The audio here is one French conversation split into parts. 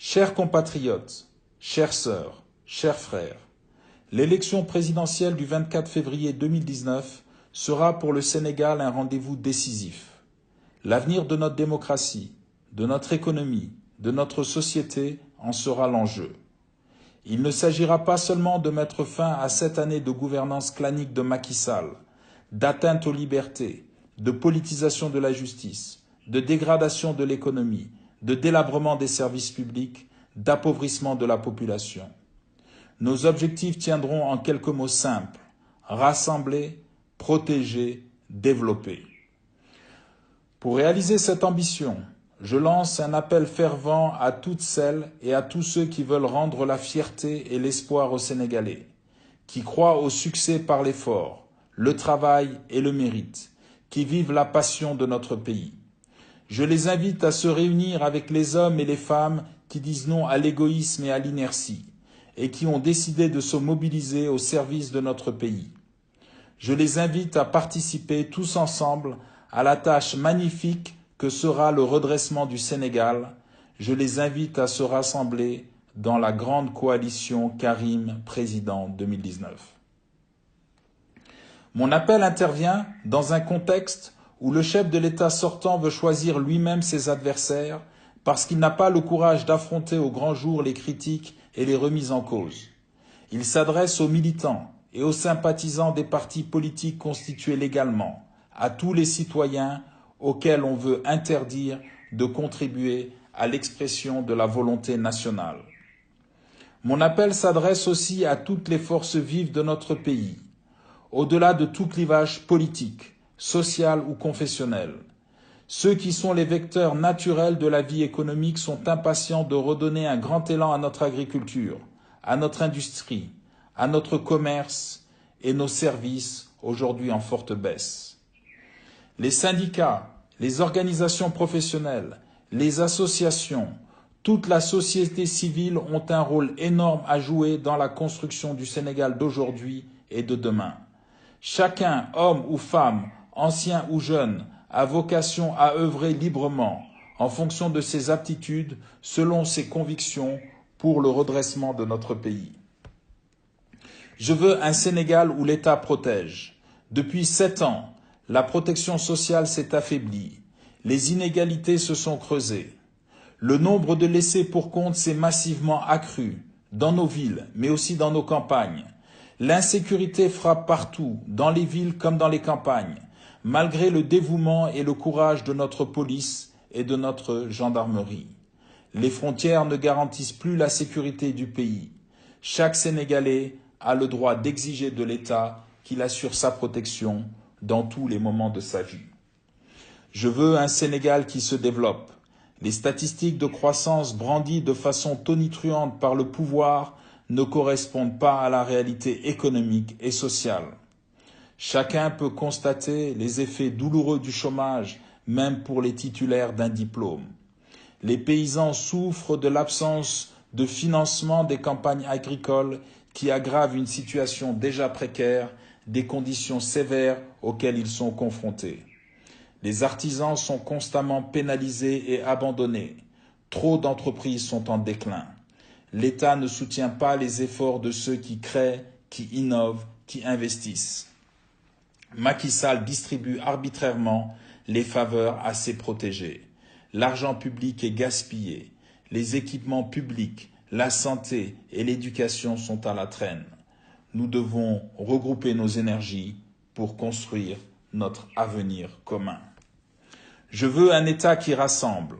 Chers compatriotes, chères sœurs, chers frères, l'élection présidentielle du 24 février 2019 sera pour le Sénégal un rendez-vous décisif. L'avenir de notre démocratie, de notre économie, de notre société en sera l'enjeu. Il ne s'agira pas seulement de mettre fin à 7 années de gouvernance clanique de Macky Sall, d'atteinte aux libertés, de politisation de la justice, de dégradation de l'économie, de délabrement des services publics, d'appauvrissement de la population. Nos objectifs tiendront en quelques mots simples: rassembler, protéger, développer. Pour réaliser cette ambition, je lance un appel fervent à toutes celles et à tous ceux qui veulent rendre la fierté et l'espoir aux Sénégalais, qui croient au succès par l'effort, le travail et le mérite, qui vivent la passion de notre pays. Je les invite à se réunir avec les hommes et les femmes qui disent non à l'égoïsme et à l'inertie, et qui ont décidé de se mobiliser au service de notre pays. Je les invite à participer tous ensemble à la tâche magnifique que sera le redressement du Sénégal. Je les invite à se rassembler dans la grande coalition Karim Président 2019. Mon appel intervient dans un contexte où le chef de l'État sortant veut choisir lui-même ses adversaires parce qu'il n'a pas le courage d'affronter au grand jour les critiques et les remises en cause. Il s'adresse aux militants et aux sympathisants des partis politiques constitués légalement, à tous les citoyens auxquels on veut interdire de contribuer à l'expression de la volonté nationale. Mon appel s'adresse aussi à toutes les forces vives de notre pays, au-delà de tout clivage politique, social ou confessionnel. Ceux qui sont les vecteurs naturels de la vie économique sont impatients de redonner un grand élan à notre agriculture, à notre industrie, à notre commerce et nos services, aujourd'hui en forte baisse. Les syndicats, les organisations professionnelles, les associations, toute la société civile ont un rôle énorme à jouer dans la construction du Sénégal d'aujourd'hui et de demain. Chacun, homme ou femme, ancien ou jeune, a vocation à œuvrer librement, en fonction de ses aptitudes, selon ses convictions, pour le redressement de notre pays. Je veux un Sénégal où l'État protège. Depuis 7 ans, la protection sociale s'est affaiblie. Les inégalités se sont creusées. Le nombre de laissés pour compte s'est massivement accru, dans nos villes, mais aussi dans nos campagnes. L'insécurité frappe partout, dans les villes comme dans les campagnes, malgré le dévouement et le courage de notre police et de notre gendarmerie. Les frontières ne garantissent plus la sécurité du pays. Chaque Sénégalais a le droit d'exiger de l'État qu'il assure sa protection dans tous les moments de sa vie. Je veux un Sénégal qui se développe. Les statistiques de croissance brandies de façon tonitruante par le pouvoir ne correspondent pas à la réalité économique et sociale. Chacun peut constater les effets douloureux du chômage, même pour les titulaires d'un diplôme. Les paysans souffrent de l'absence de financement des campagnes agricoles qui aggravent une situation déjà précaire, des conditions sévères auxquelles ils sont confrontés. Les artisans sont constamment pénalisés et abandonnés. Trop d'entreprises sont en déclin. L'État ne soutient pas les efforts de ceux qui créent, qui innovent, qui investissent. Macky Sall distribue arbitrairement les faveurs à ses protégés. L'argent public est gaspillé. Les équipements publics, la santé et l'éducation sont à la traîne. Nous devons regrouper nos énergies pour construire notre avenir commun. Je veux un État qui rassemble.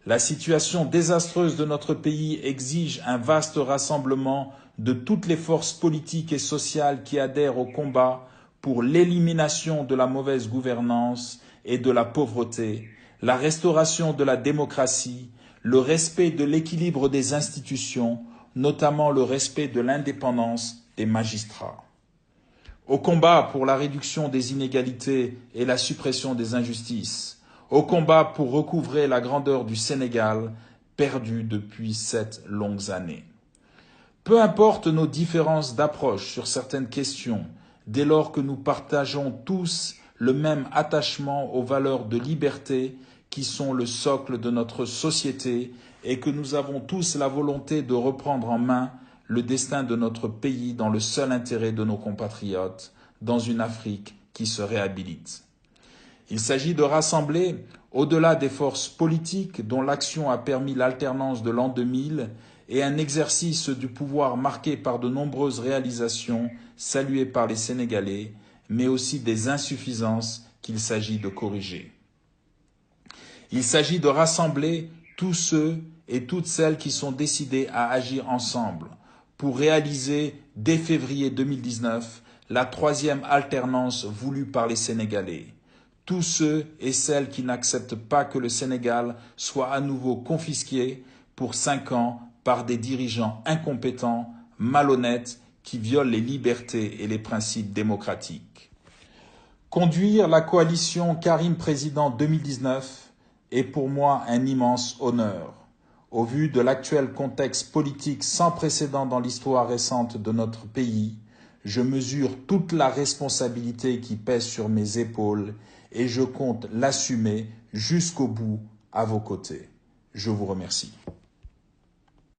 La situation désastreuse de notre pays exige un vaste rassemblement de toutes les forces politiques et sociales qui adhèrent au combat pour l'élimination de la mauvaise gouvernance et de la pauvreté, la restauration de la démocratie, le respect de l'équilibre des institutions, notamment le respect de l'indépendance des magistrats. Au combat pour la réduction des inégalités et la suppression des injustices, au combat pour recouvrer la grandeur du Sénégal, perdue depuis 7 longues années. Peu importe nos différences d'approche sur certaines questions, dès lors que nous partageons tous le même attachement aux valeurs de liberté qui sont le socle de notre société et que nous avons tous la volonté de reprendre en main le destin de notre pays dans le seul intérêt de nos compatriotes, dans une Afrique qui se réhabilite. Il s'agit de rassembler, au-delà des forces politiques dont l'action a permis l'alternance de l'an 2000 et un exercice du pouvoir marqué par de nombreuses réalisations saluées par les Sénégalais, mais aussi des insuffisances qu'il s'agit de corriger. Il s'agit de rassembler tous ceux et toutes celles qui sont décidés à agir ensemble pour réaliser, dès février 2019, la troisième alternance voulue par les Sénégalais. Tous ceux et celles qui n'acceptent pas que le Sénégal soit à nouveau confisqué pour 5 ans par des dirigeants incompétents, malhonnêtes, qui violent les libertés et les principes démocratiques. Conduire la coalition Karim Président 2019 est pour moi un immense honneur. Au vu de l'actuel contexte politique sans précédent dans l'histoire récente de notre pays, je mesure toute la responsabilité qui pèse sur mes épaules et je compte l'assumer jusqu'au bout à vos côtés. Je vous remercie.